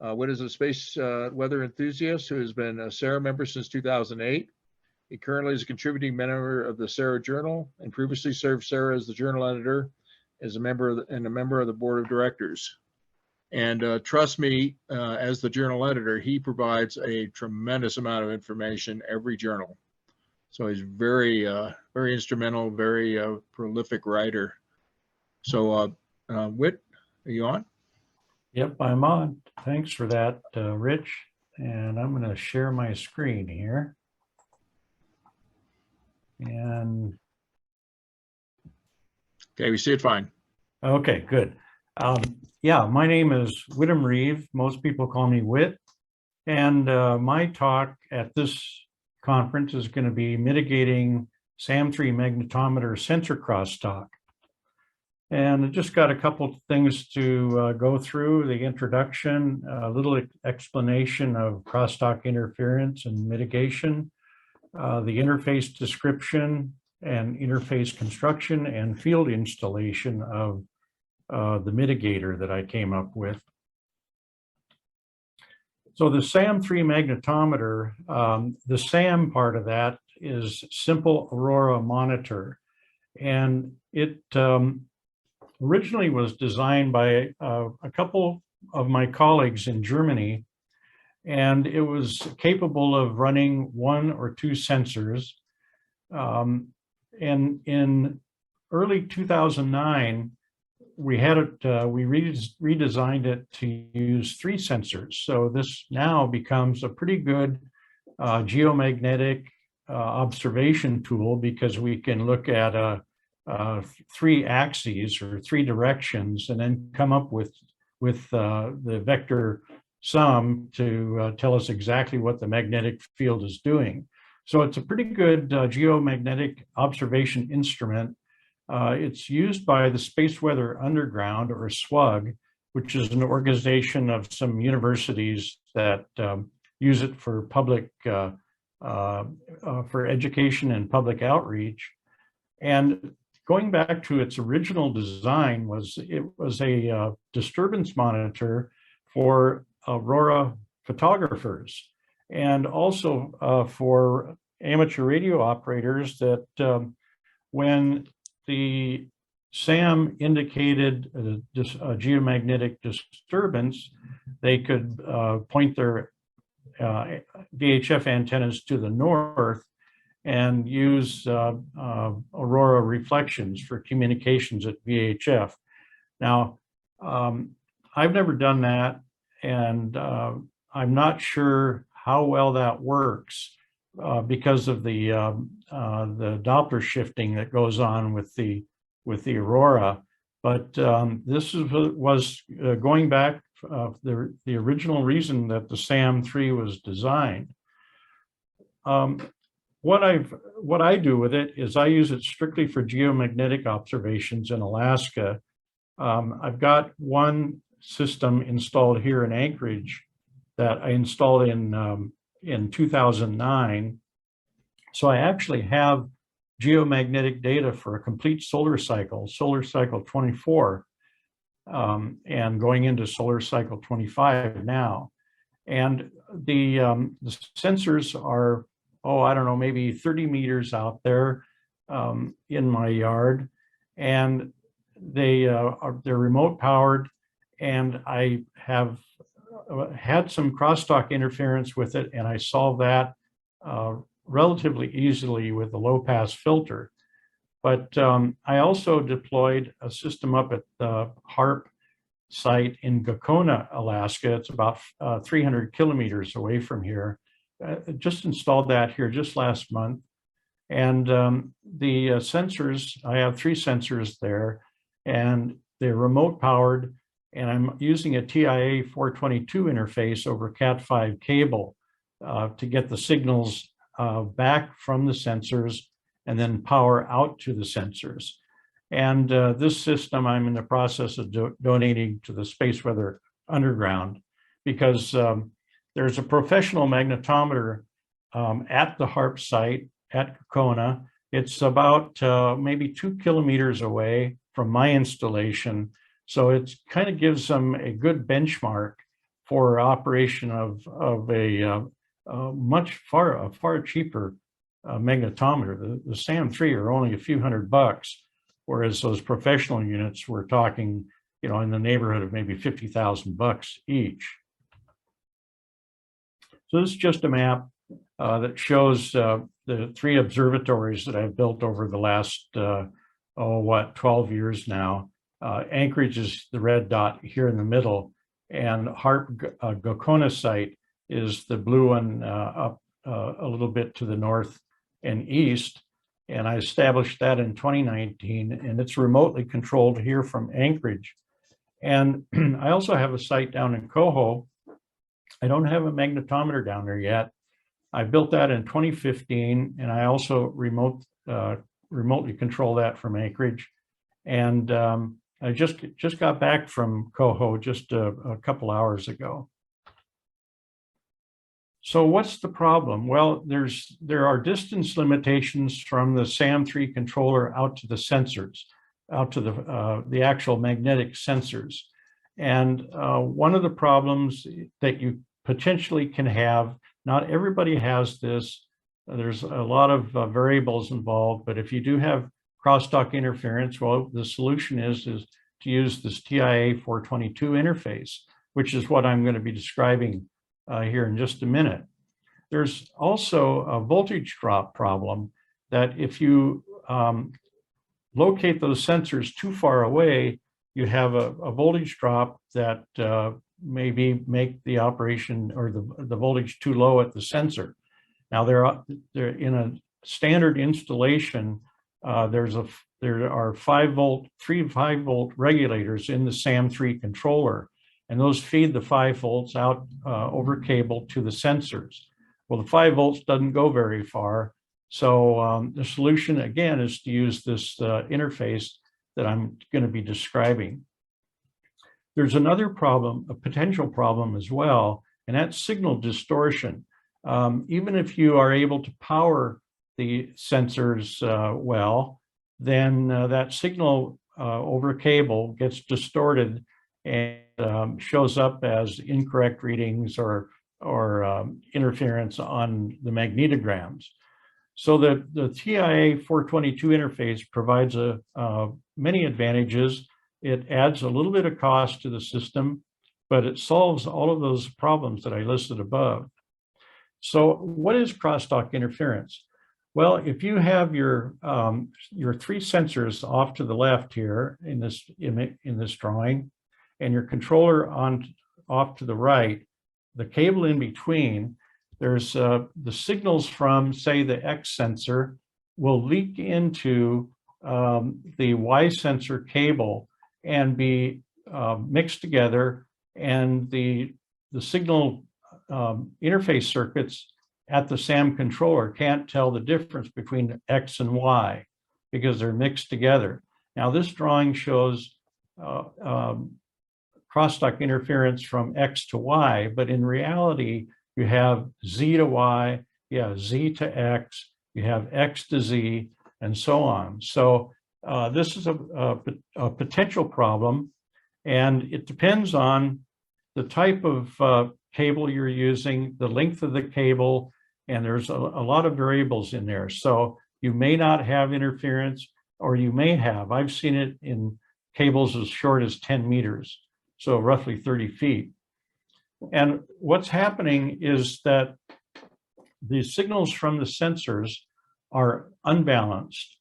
Whit is a space weather enthusiast who has been a SARA member since 2008. He currently is a contributing member of the SARA Journal and previously served SARA as the journal editor, as a member of the board of directors. And trust me, as the journal editor, he provides a tremendous amount of information every journal. So he's very, very instrumental, very prolific writer. So, Whit, are you on? Yep, I'm on. Thanks for that, Rich. And I'm going to share my screen here. And okay, we see it fine. Okay, good. Yeah, my name is Whitham Reeve. Most people call me Whit. And my talk at this conference is going to be mitigating SAM3 magnetometer sensor crosstalk. And I just got a couple of things to go through: the introduction, a little explanation of crosstalk interference and mitigation, the interface description and interface construction, and field installation of the mitigator that I came up with. So the SAM3 magnetometer, the SAM part of that is Simple Aurora Monitor. And it originally was designed by a couple of my colleagues in Germany, and it was capable of running 1 or 2 sensors. And in early 2009, we had it, we redesigned it to use 3 sensors. So this now becomes a pretty good geomagnetic observation tool, because we can look at 3 axes or 3 directions and then come up with the vector sum to tell us exactly what the magnetic field is doing. So it's a pretty good geomagnetic observation instrument. It's used by the Space Weather Underground, or SWUG, which is an organization of some universities that use it for public, for education and public outreach. And going back to its original design, it was a disturbance monitor for aurora photographers, and also for amateur radio operators, that when the SAM indicated a geomagnetic disturbance, they could point their VHF antennas to the north and use aurora reflections for communications at VHF. Now, I've never done that, and I'm not sure how well that works because of the Doppler shifting that goes on with the aurora. But this was going back the original reason that the SAM3 was designed. What I do with it is I use it strictly for geomagnetic observations in Alaska. I've got one system installed here in Anchorage that I installed in 2009. So I actually have geomagnetic data for a complete solar cycle 24, and going into solar cycle 25 now. And the sensors are, I don't know, maybe 30 meters out there in my yard, and they're remote powered, and I have had some crosstalk interference with it, and I solved that relatively easily with the low pass filter. But I also deployed a system up at the HARP site in Gakona, Alaska. It's about 300 kilometers away from here. Just installed that here just last month. And the sensors, I have 3 sensors there, and they're remote powered, and I'm using a TIA 422 interface over Cat5 cable to get the signals back from the sensors and then power out to the sensors. And this system I'm in the process of donating to the Space Weather Underground, because there's a professional magnetometer at the HARP site at Gakona. It's about maybe 2 kilometers away from my installation. So it kind of gives them a good benchmark for operation of a far cheaper magnetometer. The SAM3 are only a few $100, whereas those professional units we're talking, in the neighborhood of maybe $50,000 each. So this is just a map that shows the 3 observatories that I've built over the last 12 years now. Anchorage is the red dot here in the middle, and Harp Gokona site is the blue one up a little bit to the north and east. And I established that in 2019, and it's remotely controlled here from Anchorage. And I also have a site down in Coho. I don't have a magnetometer down there yet. I built that in 2015, and I also remotely control that from Anchorage. And I just got back from Coho just a couple hours ago. So what's the problem? Well, there are distance limitations from the SAM3 controller out to the sensors, out to the actual magnetic sensors. And one of the problems that you potentially can have, not everybody has this, there's a lot of variables involved, but if you do have crosstalk interference, well, the solution is to use this TIA 422 interface, which is what I'm going to be describing here in just a minute. There's also a voltage drop problem that if you locate those sensors too far away, you have a voltage drop that maybe make the operation or the voltage too low at the sensor. Now they're in a standard installation. There are 3 5-volt regulators in the SAM3 controller, and those feed the 5 volts out over cable to the sensors. Well, the 5 volts doesn't go very far. So the solution, again, is to use this interface that I'm going to be describing. There's another problem, a potential problem as well, and that's signal distortion. Even if you are able to power the sensors well, then that signal over cable gets distorted and shows up as incorrect readings or interference on the magnetograms. So the TIA 422 interface provides many advantages. It adds a little bit of cost to the system, but it solves all of those problems that I listed above. So what is crosstalk interference? Well, if you have your 3 sensors off to the left here in this drawing, and your controller off to the right, the cable in between, there's the signals from, say, the X sensor will leak into the Y sensor cable and be mixed together, and the signal interface circuits at the SAM controller can't tell the difference between X and Y because they're mixed together. Now, this drawing shows crosstalk interference from X to Y, but in reality, you have Z to Y, you have Z to X, you have X to Z, and so on. So this is a potential problem, and it depends on the type of cable you're using, the length of the cable, and there's a lot of variables in there. So you may not have interference, or you may have. I've seen it in cables as short as 10 meters, so roughly 30 feet. And what's happening is that the signals from the sensors are unbalanced.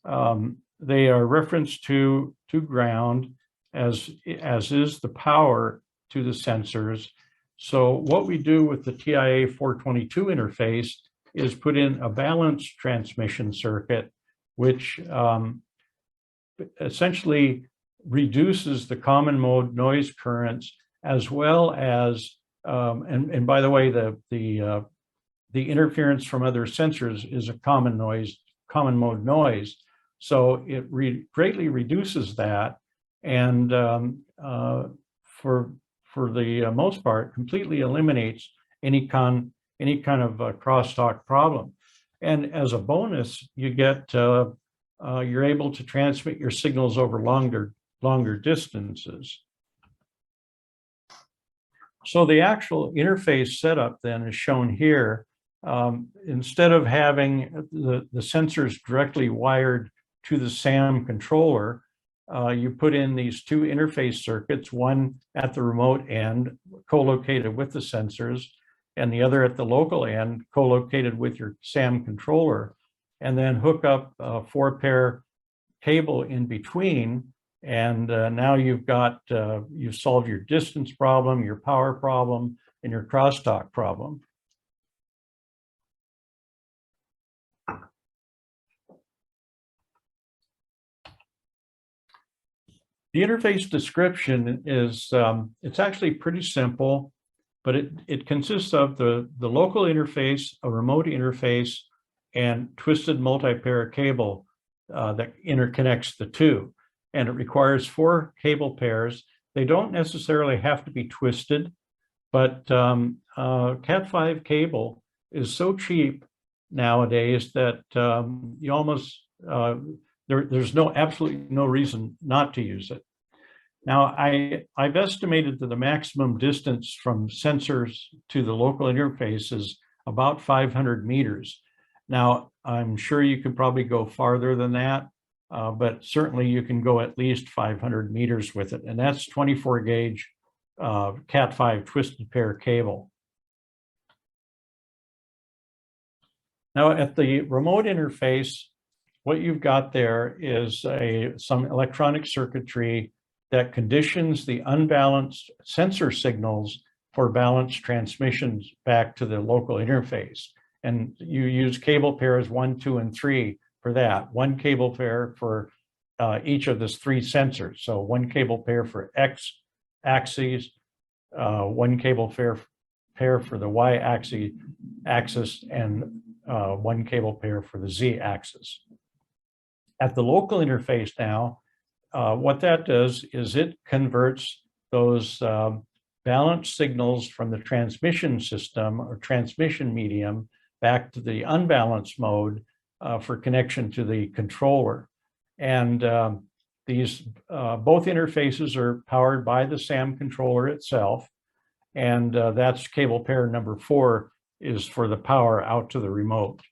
They are referenced to ground, as is the power to the sensors. So what we do with the TIA 422 interface is put in a balanced transmission circuit, which essentially reduces the common mode noise currents, as well as, and by the way, the interference from other sensors is a common mode noise. So it greatly reduces that, and for the most part, completely eliminates any kind of crosstalk problem. And as a bonus, you get you're able to transmit your signals over longer distances. So the actual interface setup then is shown here. Instead of having the sensors directly wired to the SAM controller, you put in these two interface circuits, one at the remote end, co-located with the sensors, and the other at the local end, co-located with your SAM controller, and then hook up a 4-pair cable in between. And now you've solved your distance problem, your power problem, and your crosstalk problem. The interface description is, it's actually pretty simple, but it consists of the local interface, a remote interface, and twisted multi-pair cable that interconnects the two. And it requires 4 cable pairs. They don't necessarily have to be twisted, but Cat5 cable is so cheap nowadays that you almost, there's absolutely no reason not to use it. Now, I've estimated that the maximum distance from sensors to the local interface is about 500 meters. Now, I'm sure you could probably go farther than that, but certainly you can go at least 500 meters with it. And that's 24 gauge Cat5 twisted pair cable. Now at the remote interface, what you've got there is some electronic circuitry that conditions the unbalanced sensor signals for balanced transmissions back to the local interface. And you use cable pairs 1, 2, and 3 for that. 1 cable pair for each of the 3 sensors. So 1 cable pair for X axis, 1 cable pair for the Y axis, and 1 cable pair for the Z axis. At the local interface now, what that does is it converts those balanced signals from the transmission system or transmission medium back to the unbalanced mode for connection to the controller. And these both interfaces are powered by the SAM controller itself. And that's cable pair number 4 is for the power out to the remote.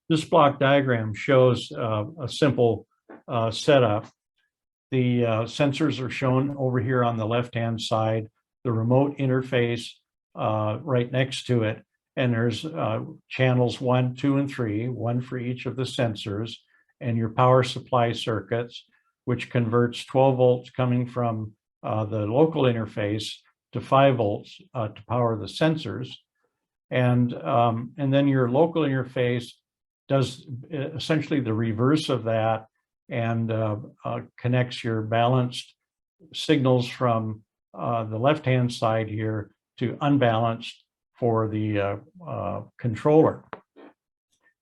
This block diagram shows a simple setup. The sensors are shown over here on the left-hand side, the remote interface right next to it. And there's channels 1, 2, and 3, 1 for each of the sensors, and your power supply circuits, which converts 12 volts coming from the local interface to 5 volts to power the sensors. And then your local interface does essentially the reverse of that and connects your balanced signals from the left-hand side here to unbalanced for the controller.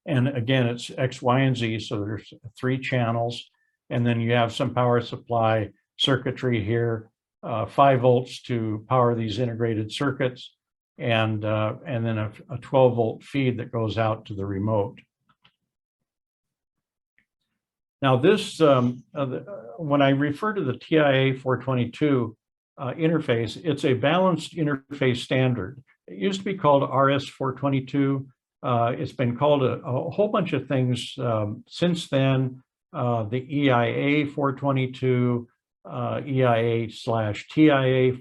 And again, it's X, Y, and Z, so there's 3 channels. And then you have some power supply circuitry here, 5 volts to power these integrated circuits, and then a 12-volt feed that goes out to the remote. Now this, when I refer to the TIA 422 interface, it's a balanced interface standard. It used to be called RS 422. It's been called a whole bunch of things since then. The EIA 422, EIA/TIA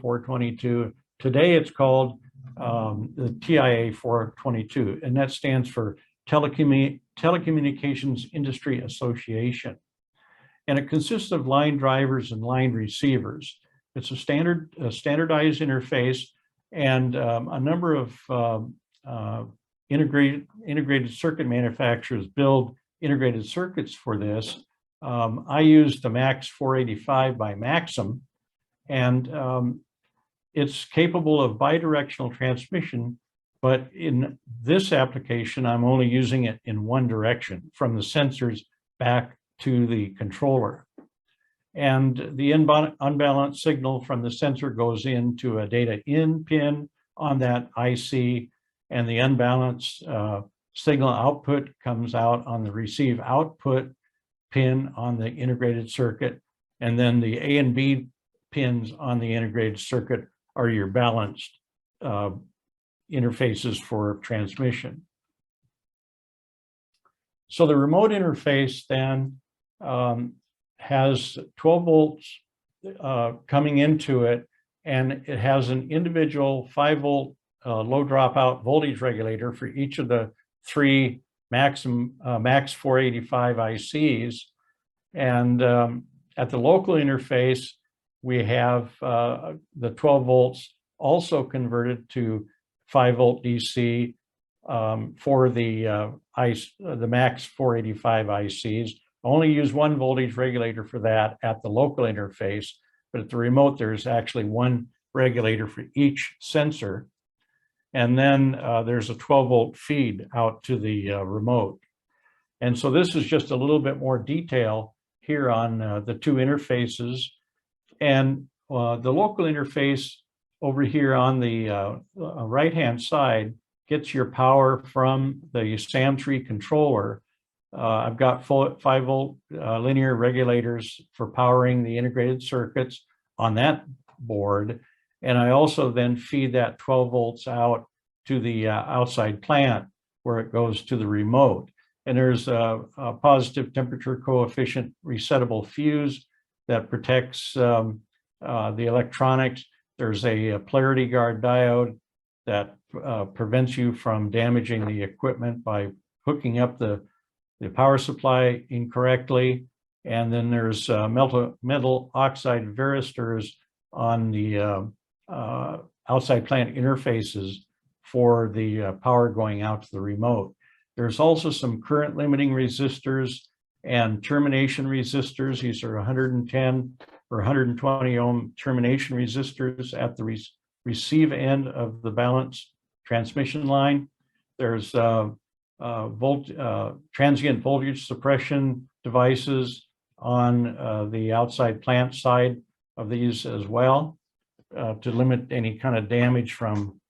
422. Today it's called the TIA 422, and that stands for Telecommunications Industry Association. And it consists of line drivers and line receivers. It's a standardized interface, and a number of integrated circuit manufacturers build integrated circuits for this. I use the MAX 485 by Maxim, and it's capable of bidirectional transmission, but in this application, I'm only using it in one direction, from the sensors back to the controller. And the unbalanced signal from the sensor goes into a data in pin on that IC, and the unbalanced signal output comes out on the receive output pin on the integrated circuit, and then the A and B pins on the integrated circuit are your balanced interfaces for transmission. So the remote interface then has 12 volts coming into it, and it has an individual 5-volt low dropout voltage regulator for each of the 3 Max 485 ICs. And at the local interface, we have the 12 volts also converted to 5-volt DC for the Max 485 ICs. Only use 1 voltage regulator for that at the local interface, but at the remote, there's actually 1 regulator for each sensor. And then there's a 12-volt feed out to the remote. And so this is just a little bit more detail here on the 2 interfaces. And the local interface over here on the right-hand side gets your power from the SAM3 controller. I've got 5-volt linear regulators for powering the integrated circuits on that board. And I also then feed that 12 volts out to the outside plant where it goes to the remote. And there's a positive temperature coefficient resettable fuse that protects the electronics. There's a polarity guard diode that prevents you from damaging the equipment by hooking up the power supply incorrectly. And then there's metal oxide varistors on the outside plant interfaces for the power going out to the remote. There's also some current limiting resistors and termination resistors. These are 110 or 120 ohm termination resistors at the receive end of the balanced transmission line. There's transient voltage suppression devices on the outside plant side of these as well to limit any kind of damage from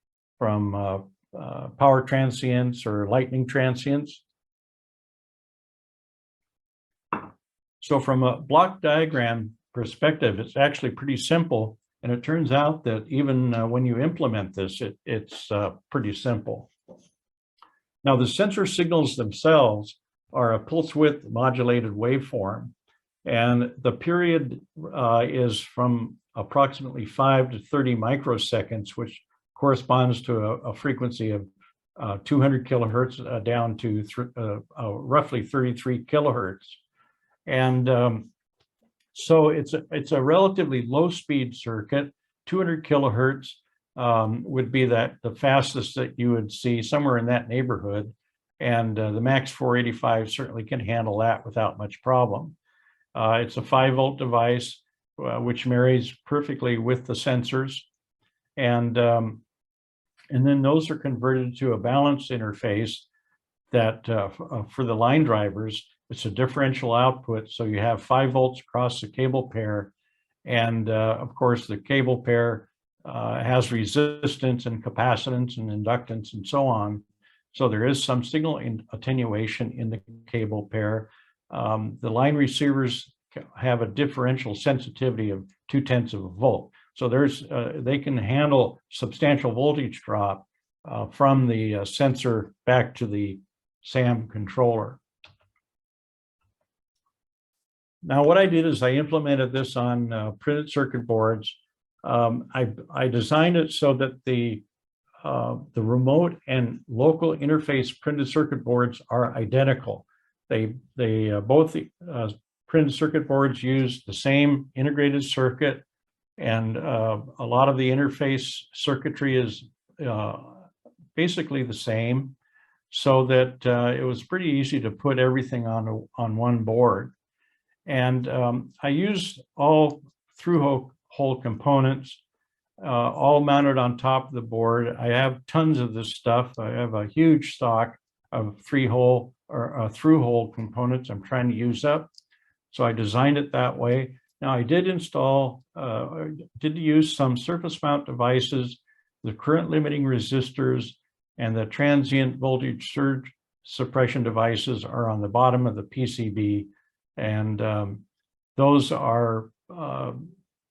power transients or lightning transients. So from a block diagram perspective, it's actually pretty simple. And it turns out that even when you implement this, it's pretty simple. Now, the sensor signals themselves are a pulse width modulated waveform. And the period is from approximately 5 to 30 microseconds, which corresponds to a frequency of 200 kilohertz down to roughly 33 kilohertz. And so it's a relatively low speed circuit. 200 kilohertz would be the fastest that you would see, somewhere in that neighborhood. And the Max 485 certainly can handle that without much problem. It's a 5-volt device, which marries perfectly with the sensors. And then those are converted to a balanced interface that for the line drivers, it's a differential output. So you have 5 volts across the cable pair. And of course, the cable pair has resistance and capacitance and inductance and so on. So there is some signal attenuation in the cable pair. The line receivers have a differential sensitivity of 0.2 of a volt. So they can handle substantial voltage drop from the sensor back to the SAM controller. Now, what I did is I implemented this on printed circuit boards. I designed it so that the remote and local interface printed circuit boards are identical. Both printed circuit boards use the same integrated circuit, and a lot of the interface circuitry is basically the same, so that it was pretty easy to put everything on one board. And I used all through-hole components, all mounted on top of the board. I have tons of this stuff. I have a huge stock of through-hole components I'm trying to use up. So I designed it that way. Now I did use some surface mount devices, the current limiting resistors, and the transient voltage surge suppression devices are on the bottom of the PCB. And those are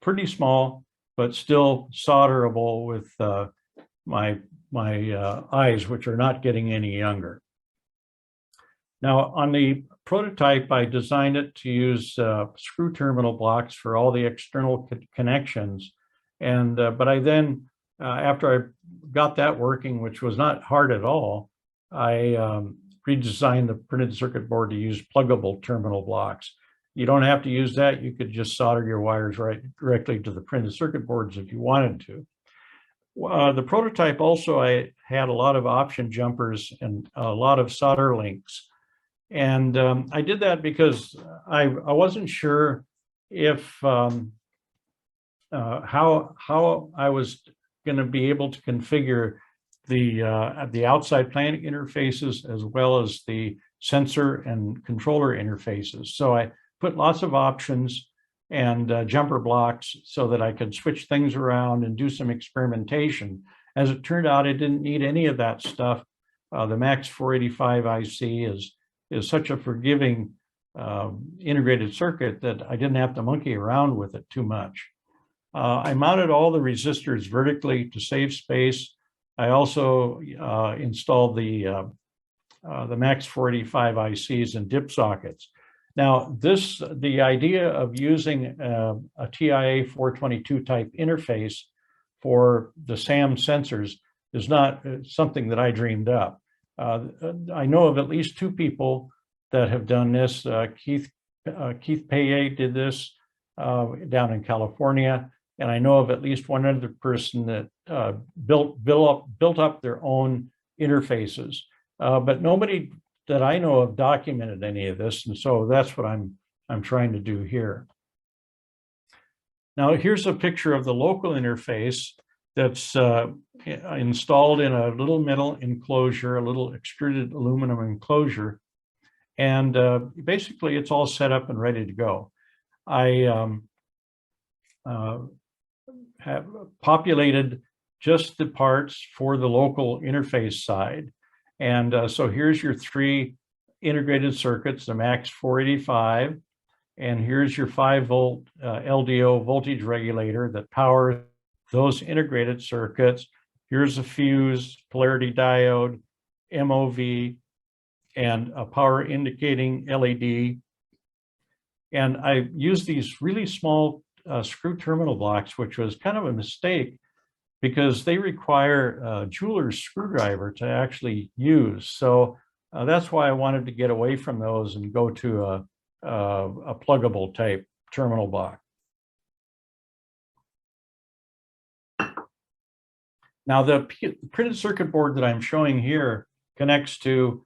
pretty small. but still solderable with my eyes, which are not getting any younger. Now, on the prototype, I designed it to use screw terminal blocks for all the external connections. And but I then, after I got that working, which was not hard at all, I redesigned the printed circuit board to use pluggable terminal blocks. You don't have to use that. You could just solder your wires right directly to the printed circuit boards if you wanted to. The prototype also, I had a lot of option jumpers and a lot of solder links. And I did that because I wasn't sure if how I was going to be able to configure the outside plant interfaces as well as the sensor and controller interfaces. So I put lots of options and jumper blocks so that I could switch things around and do some experimentation. As it turned out, I didn't need any of that stuff. The MAX 485 IC is such a forgiving integrated circuit that I didn't have to monkey around with it too much. I mounted all the resistors vertically to save space. I also installed the MAX 485 ICs and dip sockets. Now, the idea of using a TIA 422 type interface for the SAM sensors is not something that I dreamed up. I know of at least two people that have done this. Keith Payet did this down in California, and I know of at least one other person that built up their own interfaces, but nobody that I know of documented any of this, and so that's what I'm trying to do here. Now, here's a picture of the local interface that's installed in a little metal enclosure, a little extruded aluminum enclosure, and basically it's all set up and ready to go. I have populated just the parts for the local interface side. And so here's your three integrated circuits, the MAX 485, and here's your 5-volt LDO voltage regulator that powers those integrated circuits. Here's a fuse, polarity diode, MOV, and a power indicating LED. And I used these really small screw terminal blocks, which was kind of a mistake because they require a jeweler's screwdriver to actually use. So that's why I wanted to get away from those and go to a pluggable type terminal block. Now, the printed circuit board that I'm showing here connects to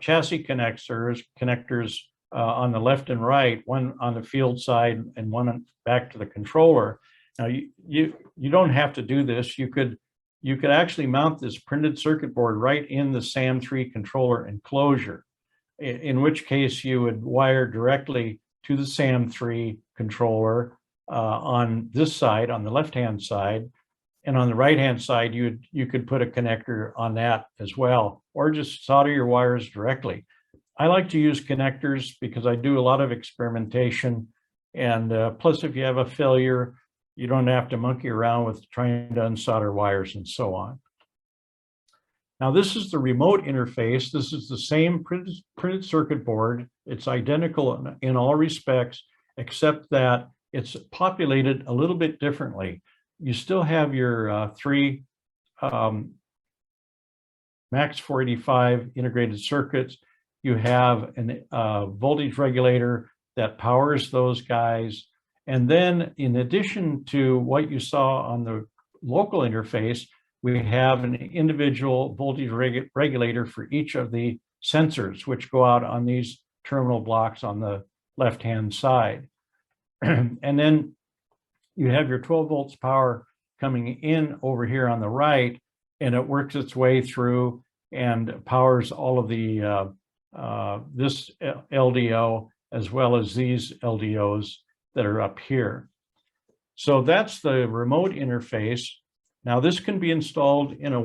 chassis connectors on the left and right, one on the field side and one back to the controller. Now, you don't have to do this. You could actually mount this printed circuit board right in the SAM3 controller enclosure, in which case you would wire directly to the SAM3 controller on this side, on the left-hand side. And on the right-hand side, you could put a connector on that as well, or just solder your wires directly. I like to use connectors because I do a lot of experimentation. And plus, if you have a failure, you don't have to monkey around with trying to unsolder wires and so on. Now, this is the remote interface. This is the same printed circuit board. It's identical in all respects, except that it's populated a little bit differently. You still have your three MAX 485 integrated circuits. You have a voltage regulator that powers those guys. And then in addition to what you saw on the local interface, we have an individual voltage regulator for each of the sensors, which go out on these terminal blocks on the left-hand side. And then you have your 12 volts power coming in over here on the right, and it works its way through and powers all of the this LDO as well as these LDOs that are up here. So that's the remote interface. Now this can be installed in a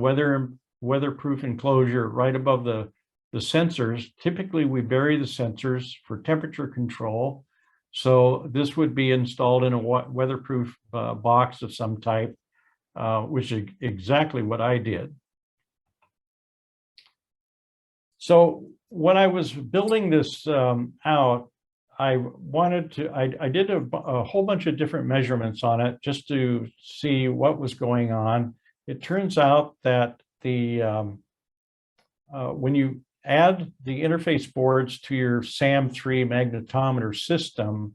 weatherproof enclosure right above the sensors. Typically we bury the sensors for temperature control. So this would be installed in a weatherproof box of some type, which is exactly what I did. So when I was building this out, I did a whole bunch of different measurements on it just to see what was going on. It turns out that when you add the interface boards to your SAM3 magnetometer system,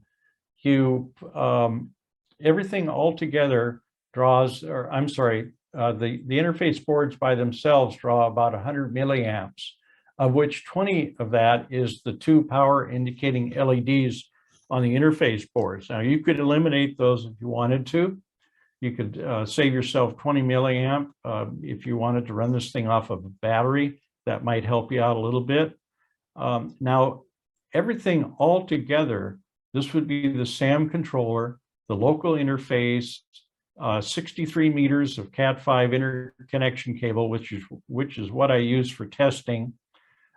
everything altogether draws, or I'm sorry, the interface boards by themselves draw about 100 milliamps, of which 20 of that is the 2 power indicating LEDs on the interface boards. Now you could eliminate those if you wanted to. You could save yourself 20 milliamp if you wanted to run this thing off of a battery. That might help you out a little bit. Now, everything all together, this would be the SAM controller, the local interface, 63 meters of Cat5 interconnection cable, which is what I use for testing.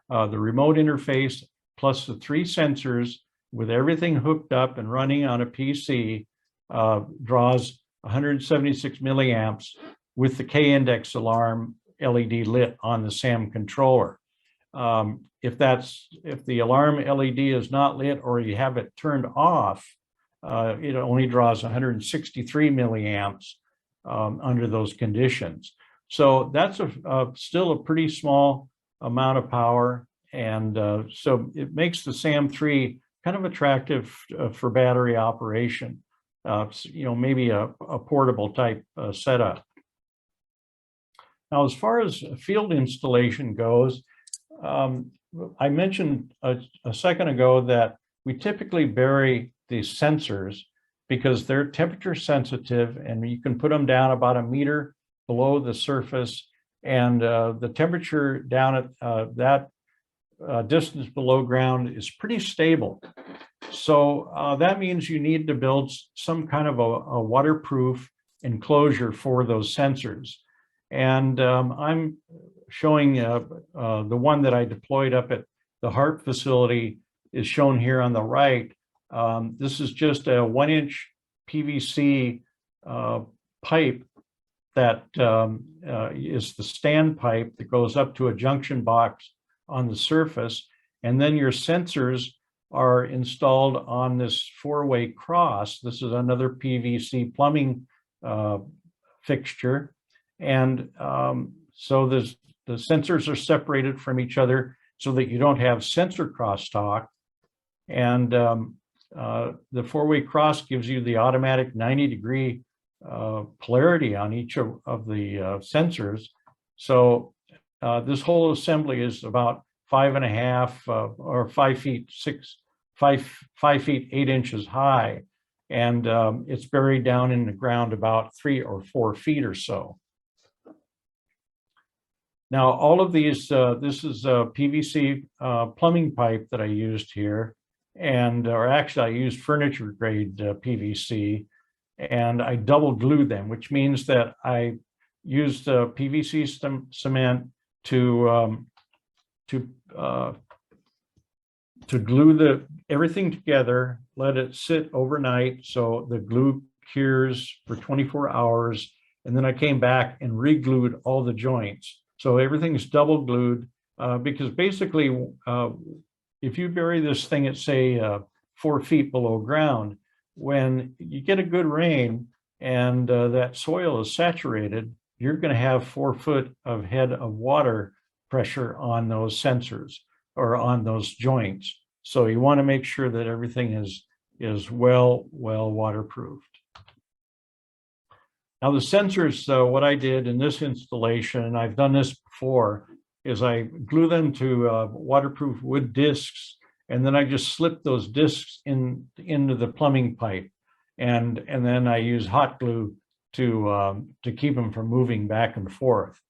The remote interface plus the 3 sensors with everything hooked up and running on a PC draws 176 milliamps with the K-index alarm LED lit on the SAM controller. If the alarm LED is not lit or you have it turned off, it only draws 163 milliamps under those conditions. So that's still a pretty small amount of power, and so it makes the SAM3 kind of attractive for battery operation. Maybe a portable type setup. Now, as far as field installation goes, I mentioned a second ago that we typically bury these sensors because they're temperature sensitive, and you can put them down about 1 meter below the surface, and the temperature down at that distance below ground is pretty stable. So that means you need to build some kind of a waterproof enclosure for those sensors. And I'm showing the one that I deployed up at the HARP facility is shown here on the right. This is just a 1-inch PVC pipe that is the stand pipe that goes up to a junction box on the surface. And then your sensors are installed on this 4-way cross. This is another PVC plumbing fixture. And so the sensors are separated from each other so that you don't have sensor crosstalk. And the 4-way cross gives you the automatic 90-degree polarity on each of the sensors. So this whole assembly is about 5.5 or 5 feet 5 feet 8 inches high, and it's buried down in the ground about 3 or 4 feet or so. Now, all of these, this is a PVC plumbing pipe that I used here, or actually I used furniture grade PVC, and I double glued them, which means that I used PVC cement to glue everything together, let it sit overnight so the glue cures for 24 hours, and then I came back and re-glued all the joints. So everything's double glued because basically, if you bury this thing at say 4 feet below ground, when you get a good rain and that soil is saturated, you're going to have 4 foot of head of water pressure on those sensors or on those joints. So you want to make sure that everything is well waterproofed. Now the sensors, what I did in this installation, and I've done this before, is I glue them to waterproof wood discs, and then I just slip those discs into the plumbing pipe, and then I use hot glue to keep them from moving back and forth.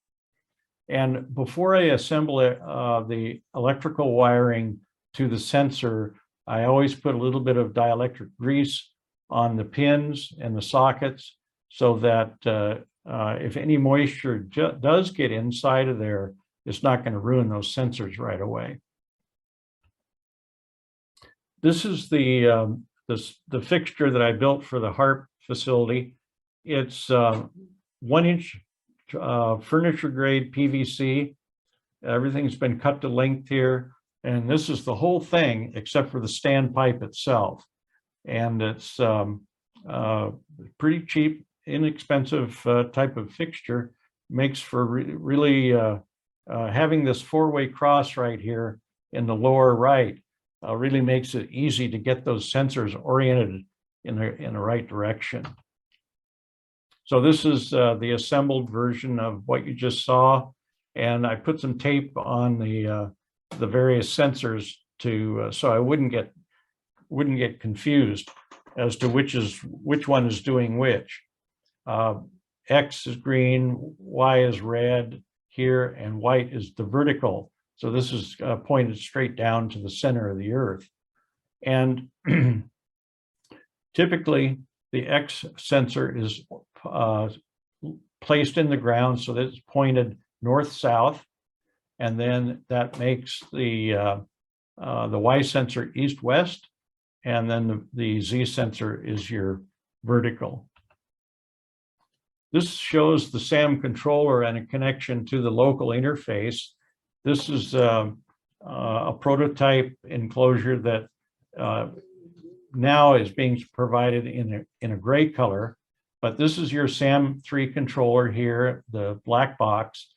And before I assemble the electrical wiring to the sensor, I always put a little bit of dielectric grease on the pins and the sockets, so that if any moisture does get inside of there, it's not going to ruin those sensors right away. This is the the fixture that I built for the HARP facility. It's 1-inch furniture grade PVC. Everything's been cut to length here. And this is the whole thing except for the standpipe itself. And it's pretty cheap, inexpensive type of fixture. Makes for really having this 4-way cross right here in the lower right really makes it easy to get those sensors oriented in the right direction. So this is the assembled version of what you just saw, and I put some tape on the various sensors to so I wouldn't get confused as to which one is doing which. X is green, Y is red here, and white is the vertical. So this is pointed straight down to the center of the Earth. And typically, the X sensor is placed in the ground so that it's pointed north-south, and then that makes the Y sensor east-west, and then the Z sensor is your vertical. This shows the SAM controller and a connection to the local interface. This is a prototype enclosure that now is being provided in a gray color, but this is your SAM3 controller here, the black box,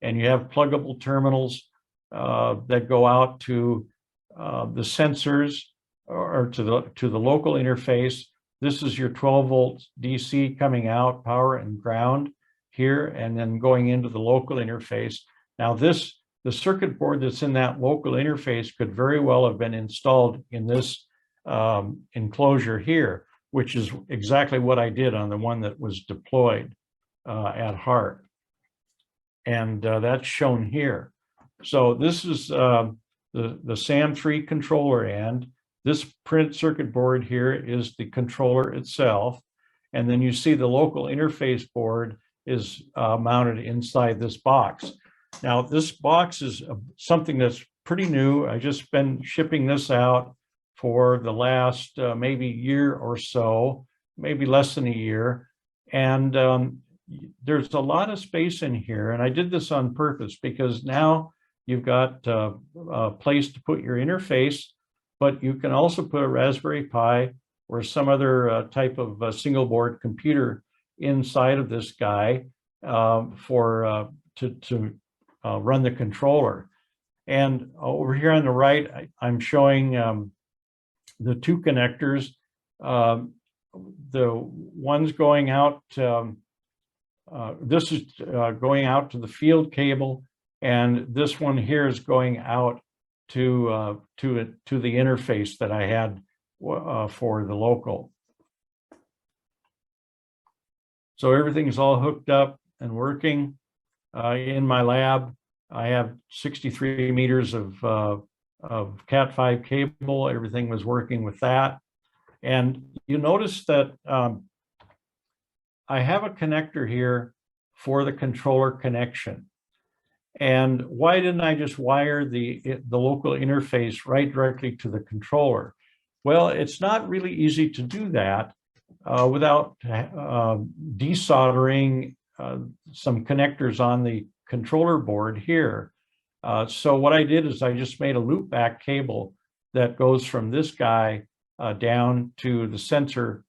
and you have pluggable terminals that go out to the sensors or to the local interface. This is your 12 volt DC coming out, power and ground here, and then going into the local interface. Now the circuit board that's in that local interface could very well have been installed in this enclosure here, which is exactly what I did on the one that was deployed at HARP. And that's shown here. So this is the SAM3 controller end. This printed circuit board here is the controller itself. And then you see the local interface board is mounted inside this box. Now, this box is something that's pretty new. I just been shipping this out for the last maybe year or so, maybe less than a year. And there's a lot of space in here. And I did this on purpose because now you've got a place to put your interface, but you can also put a Raspberry Pi or some other type of single board computer inside of this guy to run the controller. And over here on the right, I'm showing the two connectors. The one's going out, this is going out to the field cable, and this one here is going out to the interface that I had for the local. So everything's all hooked up and working. In my lab, I have 63 meters of Cat5 cable. Everything was working with that. And you notice that I have a connector here for the controller connection. And why didn't I just wire the local interface right directly to the controller? Well, it's not really easy to do that without desoldering some connectors on the controller board here. So what I did is I just made a loop back cable that goes from this guy down to the sensor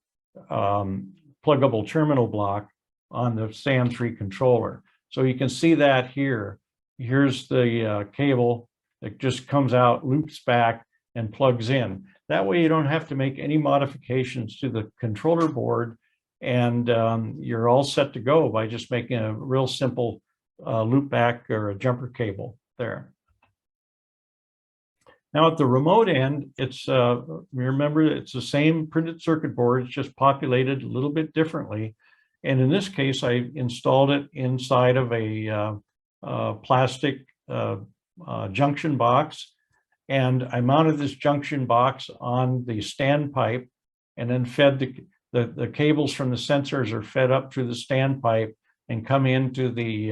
pluggable terminal block on the SAM3 controller. So you can see that here. Here's the cable that just comes out, loops back, and plugs in. That way you don't have to make any modifications to the controller board, and you're all set to go by just making a real simple loop back or a jumper cable there. Now at the remote end, it's remember, it's the same printed circuit board, it's just populated a little bit differently. And in this case, I installed it inside of a plastic junction box, and I mounted this junction box on the standpipe, and then fed the cables from the sensors are fed up through the standpipe and come into the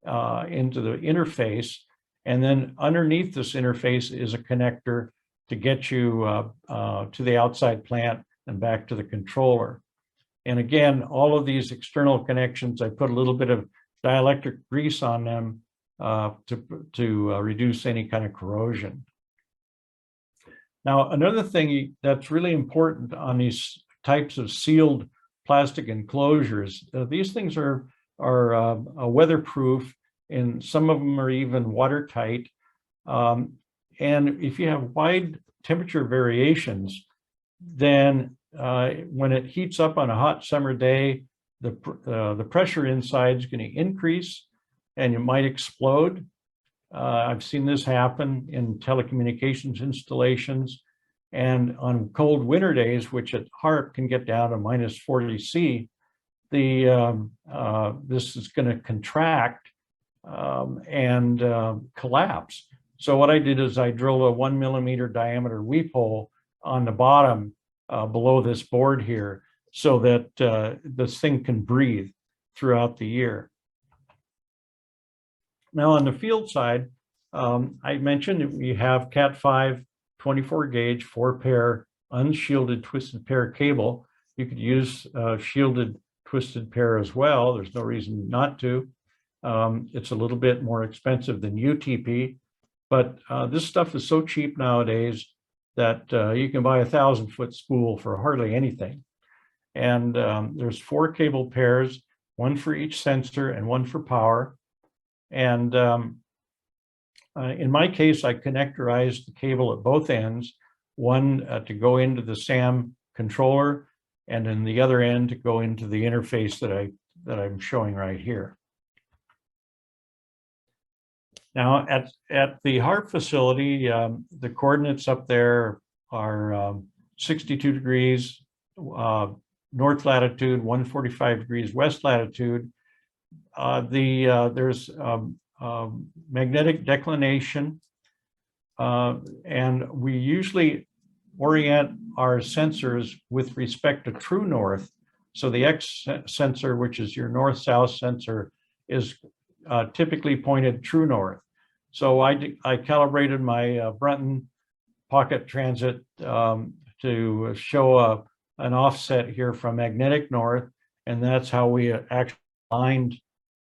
interface. And then underneath this interface is a connector to get you to the outside plant and back to the controller. And again, all of these external connections, I put a little bit of dielectric grease on them to reduce any kind of corrosion. Now, another thing that's really important on these types of sealed plastic enclosures, these things are weatherproof, and some of them are even watertight. And if you have wide temperature variations, then when it heats up on a hot summer day, the pressure inside is going to increase and it might explode. I've seen this happen in telecommunications installations, and on cold winter days, which at heart can get down to minus 40 C, this is going to contract and collapse. So what I did is I drilled a 1 millimeter diameter weep hole on the bottom below this board here, so that this thing can breathe throughout the year. Now on the field side, I mentioned that we have Cat 5 24 gauge 4-pair unshielded twisted pair cable. You could use shielded twisted pair as well. There's no reason not to. It's a little bit more expensive than UTP, but this stuff is so cheap nowadays that you can buy a 1,000-foot spool for hardly anything. And there's 4 cable pairs, 1 for each sensor and 1 for power. And in my case, I connectorized the cable at both ends, one to go into the SAM controller, and then the other end to go into the interface that I'm showing right here. Now at the HARP facility, the coordinates up there are 62 degrees north latitude, 145 degrees west latitude. There's magnetic declination, and we usually orient our sensors with respect to true north. So the X sensor, which is your north-south sensor, is typically pointed true north. So I calibrated my Brunton pocket transit to show an offset here from magnetic north, and that's how we actually aligned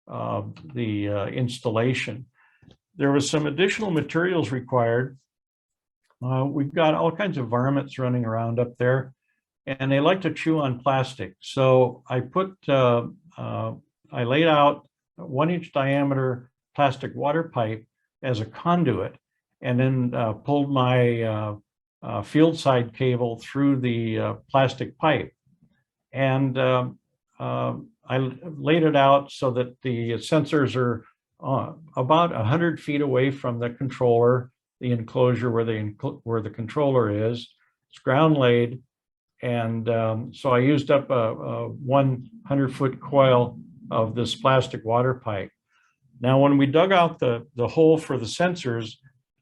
the installation. There was some additional materials required. We've got all kinds of varmints running around up there, and they like to chew on plastic. So I laid out a 1-inch diameter plastic water pipe as a conduit, and then pulled my field side cable through the plastic pipe. And I laid it out so that the sensors are about 100 feet away from the controller, the enclosure where the controller is. It's ground laid, and so I used up a 100-foot coil of this plastic water pipe. Now, when we dug out the hole for the sensors,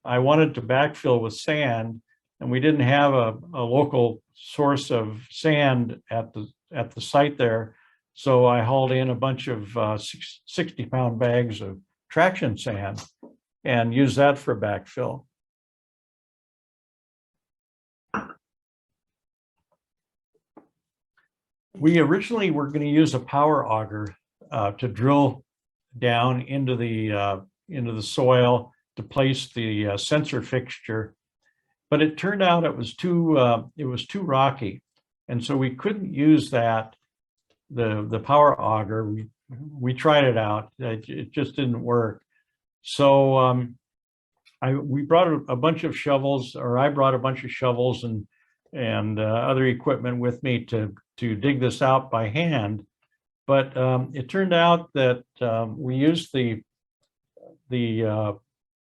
I wanted to backfill with sand, and we didn't have a local source of sand at the site there. So I hauled in a bunch of 60-pound bags of traction sand and used that for backfill. We originally were going to use a power auger to drill down into the soil to place the sensor fixture, but it turned out it was too rocky, and so we couldn't use the power auger. We tried it out; it just didn't work. So we brought a bunch of shovels, or I brought a bunch of shovels and other equipment with me to dig this out by hand. But it turned out that we used the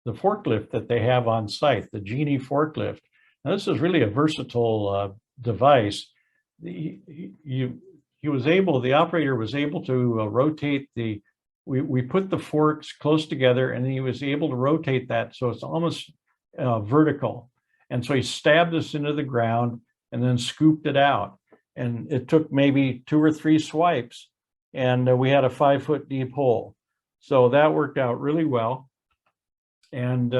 forklift that they have on site, the Genie forklift. Now, this is really a versatile device. The operator was able to rotate we put the forks close together, and he was able to rotate that so it's almost vertical. And so he stabbed us into the ground and then scooped it out. And it took maybe 2 or 3 swipes, and we had a 5-foot deep hole. So that worked out really well. And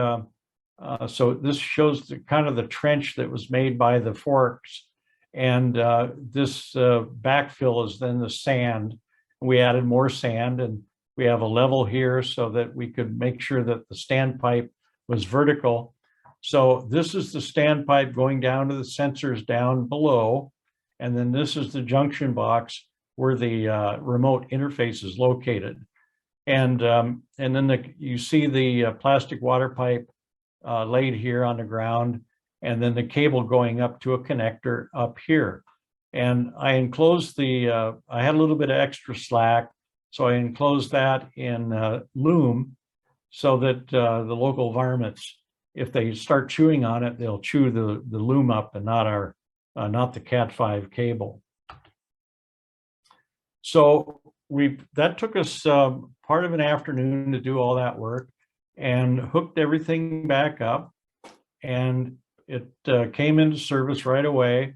So this shows the kind of the trench that was made by the forks. And this backfill is then the sand. We added more sand, and we have a level here so that we could make sure that the standpipe was vertical. So this is the standpipe going down to the sensors down below. And then this is the junction box where the remote interface is located. And then you see the plastic water pipe laid here on the ground, and then the cable going up to a connector up here. And I enclosed I had a little bit of extra slack, so I enclosed that in loom so that the local varmints, if they start chewing on it, they'll chew the loom up and not the Cat5 cable. So that took us part of an afternoon to do all that work, and hooked everything back up, and it came into service right away.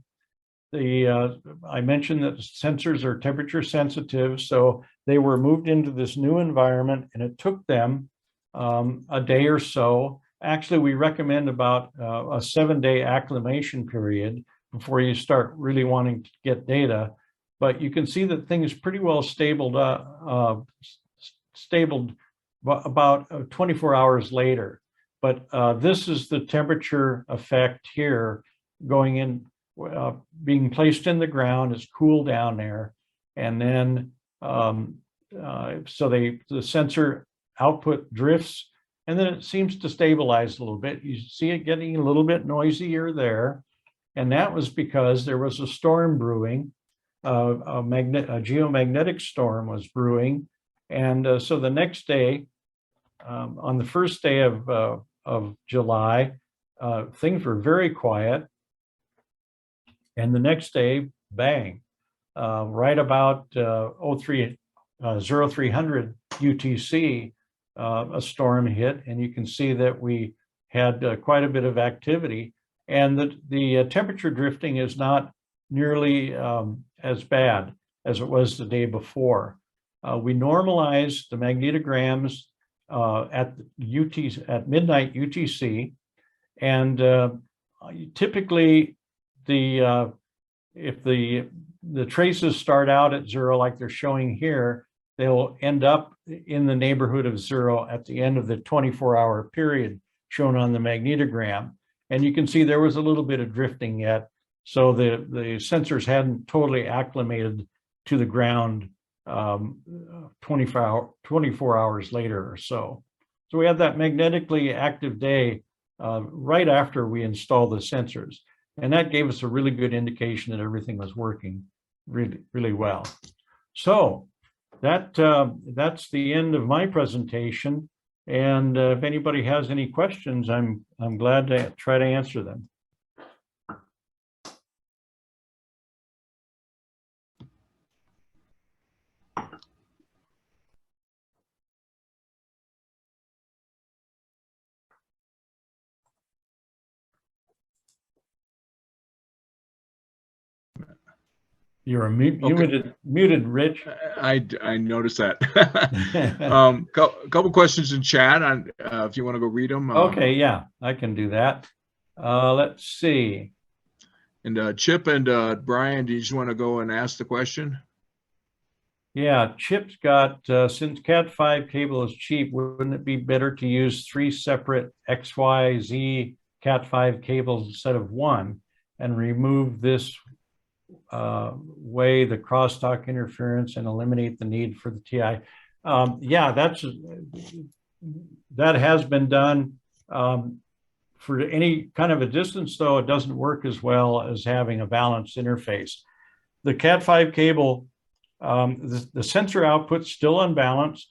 I mentioned that sensors are temperature sensitive, so they were moved into this new environment, and it took them a day or so. Actually, we recommend about a 7-day acclimation period before you start really wanting to get data. But you can see that things pretty well stabled about 24 hours later. But this is the temperature effect here going in, being placed in the ground. It's cool down there. And then, so the sensor output drifts, and then it seems to stabilize a little bit. You see it getting a little bit noisier there. And that was because there was a storm brewing. A geomagnetic storm was brewing. And so the next day, on the first day of July, things were very quiet. And the next day, bang, right about 0300 UTC, a storm hit, and you can see that we had quite a bit of activity. And the temperature drifting is not nearly as bad as it was the day before. We normalized the magnetograms at midnight UTC, and typically if the traces start out at 0 like they're showing here, they'll end up in the neighborhood of 0 at the end of the 24-hour period shown on the magnetogram. And you can see there was a little bit of drifting yet, so the sensors hadn't totally acclimated to the ground 24 hours later or so. So we had that magnetically active day right after we installed the sensors. And that gave us a really good indication that everything was working really, really well. So that's the end of my presentation. And if anybody has any questions, I'm glad to try to answer them. You're muted, Rich. I noticed that. Couple questions in chat. If you want to go read them. Okay, yeah, I can do that. Let's see. And Chip and Brian, do you just want to go and ask the question? Yeah, Chip's got, since Cat5 cable is cheap, wouldn't it be better to use 3 separate XYZ Cat5 cables instead of 1 and remove this way the crosstalk interference and eliminate the need for the TI? Yeah, that has been done. For any kind of a distance, though, it doesn't work as well as having a balanced interface. The Cat5 cable, the sensor output's still unbalanced.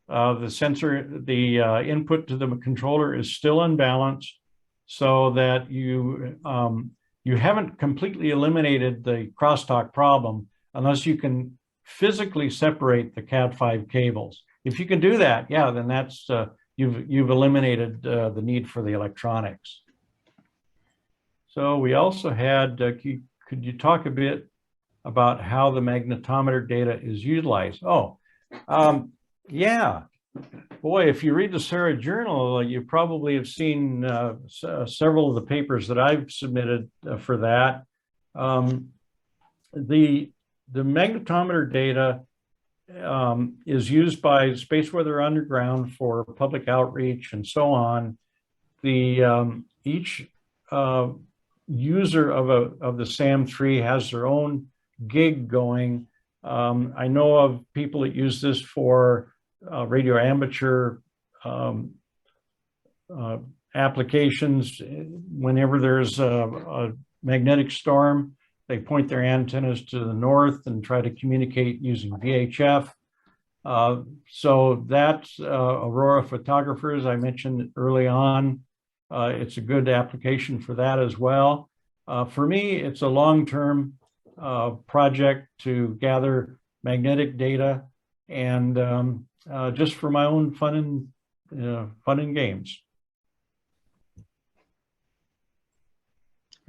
The input to the controller is still unbalanced, so that you haven't completely eliminated the crosstalk problem unless you can physically separate the Cat5 cables. If you can do that, yeah, then that's you've eliminated the need for the electronics. So we also had, could you talk a bit about how the magnetometer data is utilized? Oh, yeah. Boy, if you read the SARA journal, you probably have seen several of the papers that I've submitted for that. The magnetometer data is used by Space Weather Underground for public outreach and so on. Each user of the SAM3 has their own gig going. I know of people that use this for radio amateur applications. Whenever there's a magnetic storm, they point their antennas to the north and try to communicate using VHF. So that's Aurora photographers I mentioned early on. It's a good application for that as well. For me, it's a long-term project to gather magnetic data and just for my own fun and games.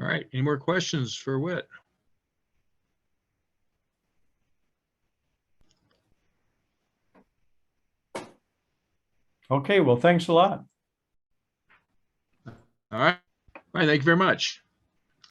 All right. Any more questions for Whit? Okay. Well, thanks a lot. All right. All right. Thank you very much.